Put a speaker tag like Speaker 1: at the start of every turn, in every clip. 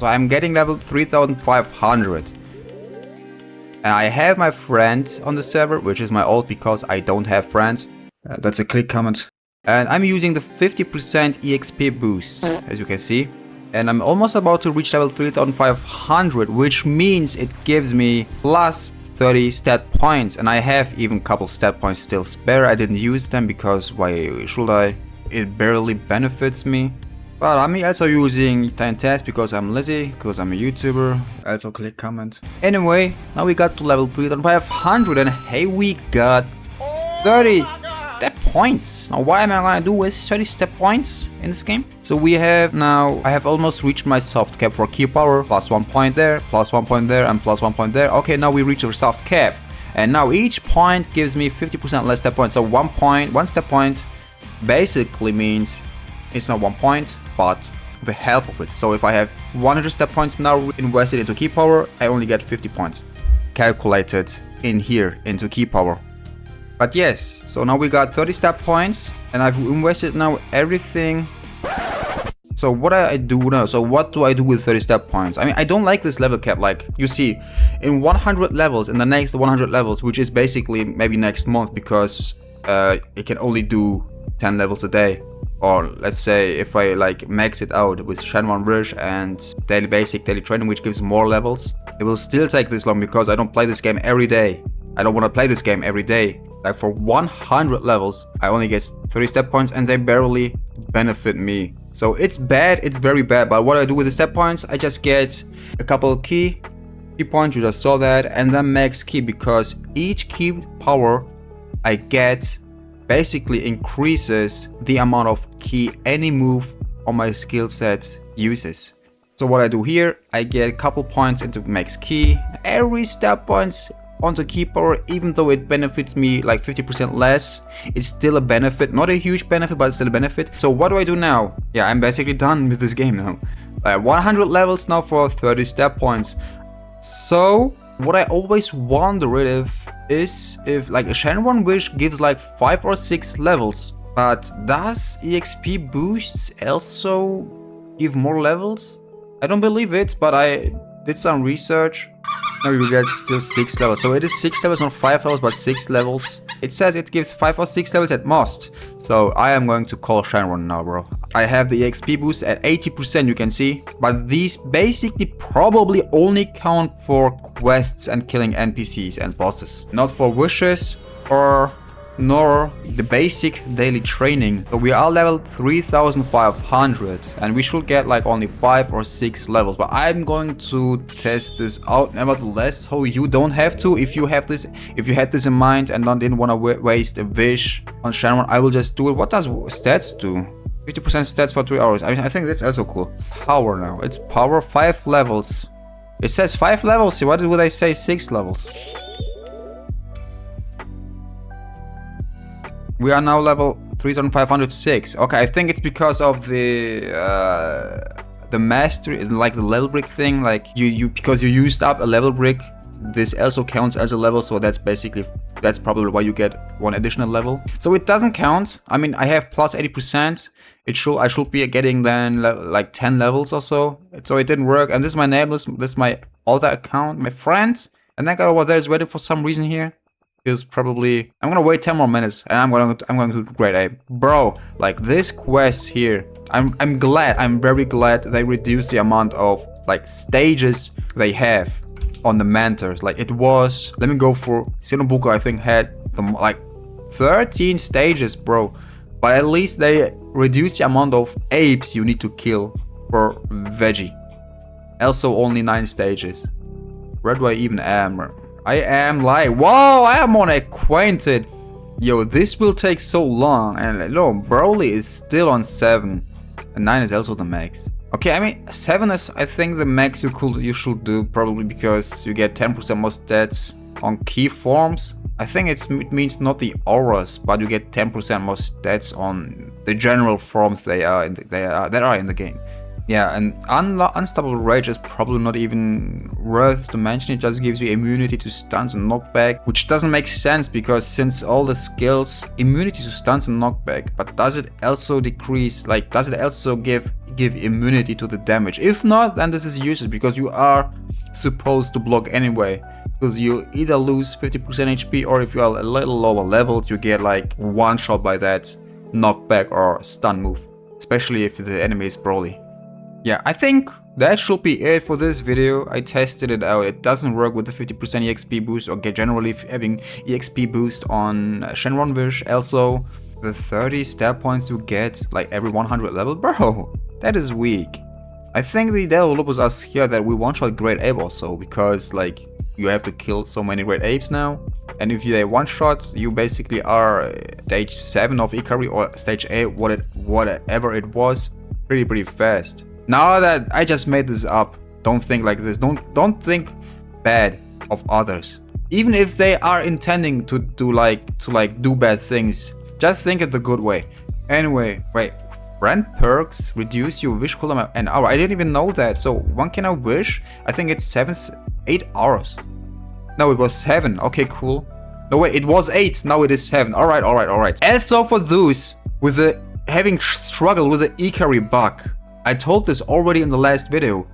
Speaker 1: So I'm getting level 3500. And I have my friend on the server, which is my alt because I don't have friends. That's a click comment. And I'm using the 50% EXP boost, as you can see. And I'm almost about to reach level 3500, which means it gives me plus 30 stat points. And I have even a couple stat points still spare. I didn't use them because why should I? It barely benefits me. But I'm also using time test because I'm lazy, because I'm a YouTuber. Also click comment. Anyway, now we got to level 3500 and hey, we got 30 step points. Now what am I gonna do with 30 step points in this game? So we have now, I have almost reached my soft cap for key power. Plus 1 point there, plus 1 point there, and plus 1 point there. Okay, now we reach our soft cap. And now each point gives me 50% less step points. So 1 step point basically means it's not 1 point, but the half of it. So if I have 100 step points now invested into key power, I only get 50 points calculated in here into key power. But yes, so now we got 30 step points and I've invested now everything. So what I do now, so what do I do with 30 step points? I mean, I don't like this level cap. Like you see, in 100 levels, in the next 100 levels, which is basically maybe next month because it can only do 10 levels a day. Or let's say if I like max it out with Shenron Rush and daily basic, daily training, which gives more levels, it will still take this long because I don't play this game every day. I don't want to play this game every day. Like for 100 levels, I only get 30 step points and they barely benefit me. So it's bad, it's very bad. But what I do with the step points, I just get a couple key points, you just saw that, and then max key because each key power I get basically increases the amount of key any move on my skill set uses. So what I do here, I get a couple points into max key. Every step points onto key power, even though it benefits me like 50% less, it's still a benefit. Not a huge benefit, but it's still a benefit. So what do I do now? Yeah, I'm basically done with this game now. 100 levels now for 30 step points. So what I always wondered is if like a Shenron Wish gives like 5 or 6 levels, but does EXP boosts also give more levels? I don't believe it, but I did some research. Now we get still 6 levels. So it is 6 levels, not 5 levels, but 6 levels. It says it gives 5 or 6 levels at most. So I am going to call Shenron now, bro. I have the EXP boost at 80%, you can see. But these basically probably only count for quests and killing NPCs and bosses. Not for wishes or nor the basic daily training. So we are level 3500 and we should get like only 5 or 6 levels, but I'm going to test this out nevertheless, so you don't have to. If you have this, if you had this in mind and didn't want to waste a wish on Shenron, I will just do it. What does stats do? 50% stats for 3 hours. I think that's also cool. Power now, it's power 5 levels. It says 5 levels. What would I say 6 levels? We are now level 3506. Okay, I think it's because of the mastery, like the level brick thing. Like because you used up a level brick, this also counts as a level. So that's probably why you get 1 additional level. So it doesn't count. I mean, I have plus 80%. I should be getting then like 10 levels or so. So it didn't work. And this is my name. This is my other account, my friends. And that guy over there is waiting for some reason here. Is probably I'm gonna wait 10 more minutes and I'm going to grade A. Bro, like this quest here, I'm very glad they reduced the amount of like stages they have on the mentors. Like it was, let me go for Shinobuko, I think had like 13 stages, bro. But at least they reduced the amount of apes you need to kill for veggie. Also only 9 stages. Where do I even am? I am like, whoa, I am unacquainted. Yo, this will take so long. And no, Broly is still on 7. And 9 is also the max. Okay, I mean, 7 is, I think, the max you should do, probably because you get 10% more stats on key forms. I think it means not the auras, but you get 10% more stats on the general forms that are in the game. Yeah, and Unstoppable Rage is probably not even worth to mention. It just gives you immunity to stuns and knockback, which doesn't make sense because since all the skills, immunity to stuns and knockback, but does it also decrease, like does it also give immunity to the damage? If not, then this is useless because you are supposed to block anyway. Because you either lose 50% HP or if you are a little lower leveled, you get like one shot by that knockback or stun move, especially if the enemy is Broly. Yeah, I think that should be it for this video. I tested it out. It doesn't work with the 50% EXP boost or generally having EXP boost on Shenron Wish. Also, the 30 stat points you get like every 100 level, bro, that is weak. I think the developers are scared that we one-shot Great Ape also because like you have to kill so many Great Apes now. And if you one-shot, you basically are stage 7 of Ikari or stage 8, whatever it was, pretty fast. Now that I just made this up, don't think like this. Don't think bad of others. Even if they are intending to do bad things, just think it the good way. Anyway, wait. Friend perks reduce your wish cooldown an hour. I didn't even know that. So one can I wish? I think it's 8 hours. No, it was 7. Okay, cool. No wait, it was 8. Now it is 7. Alright. Also for those with the having struggle with the Ikari bug. I told this already in the last video.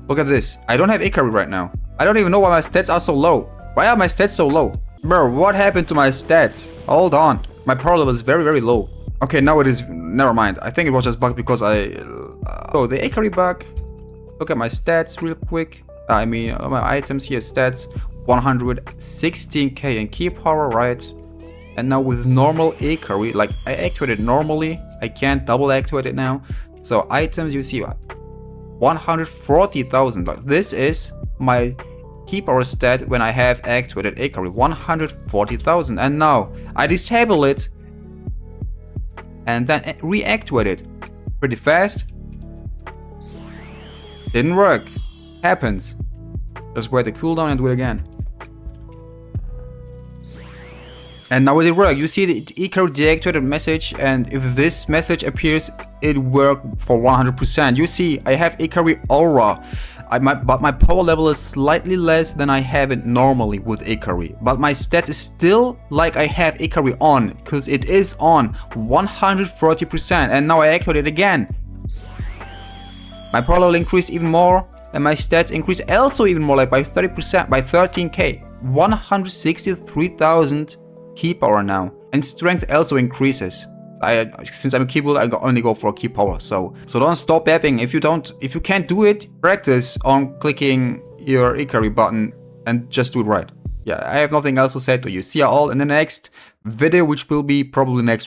Speaker 1: Look at this. I don't have Ikari right now. I don't even know why my stats are so low. Why are my stats so low? Bro, what happened to my stats? Hold on. My power level is very low. Okay, now it is. Never mind. I think it was just bugged because so the Ikari bug. Look at my stats real quick. I mean, my items here, stats. 116k in key power, right? And now with normal Ikari, like I activated normally. I can't double activate it now. So items, you see 140,000. Like this is my key power stat when I have activated Ikari, 140,000. And now I disable it and then reactivate it. Pretty fast. Didn't work. Happens. Just wait the cooldown and do it again. And now it did work. You see the Ikari deactivated message, and if this message appears, it worked for 100%. You see, I have Ikari Aura, but my power level is slightly less than I have it normally with Ikari. But my stats is still like I have Ikari on, because it is on 140%. And now I activate it again. My power level increased even more, and my stats increased also even more, like by 30%, by 13k. 163,000 key power now, and strength also increases. Since I'm a key builder, I only go for key power. So don't stop yapping. If you can't do it, practice on clicking your Ikari button and just do it right. Yeah, I have nothing else to say to you. See you all in the next video, which will be probably next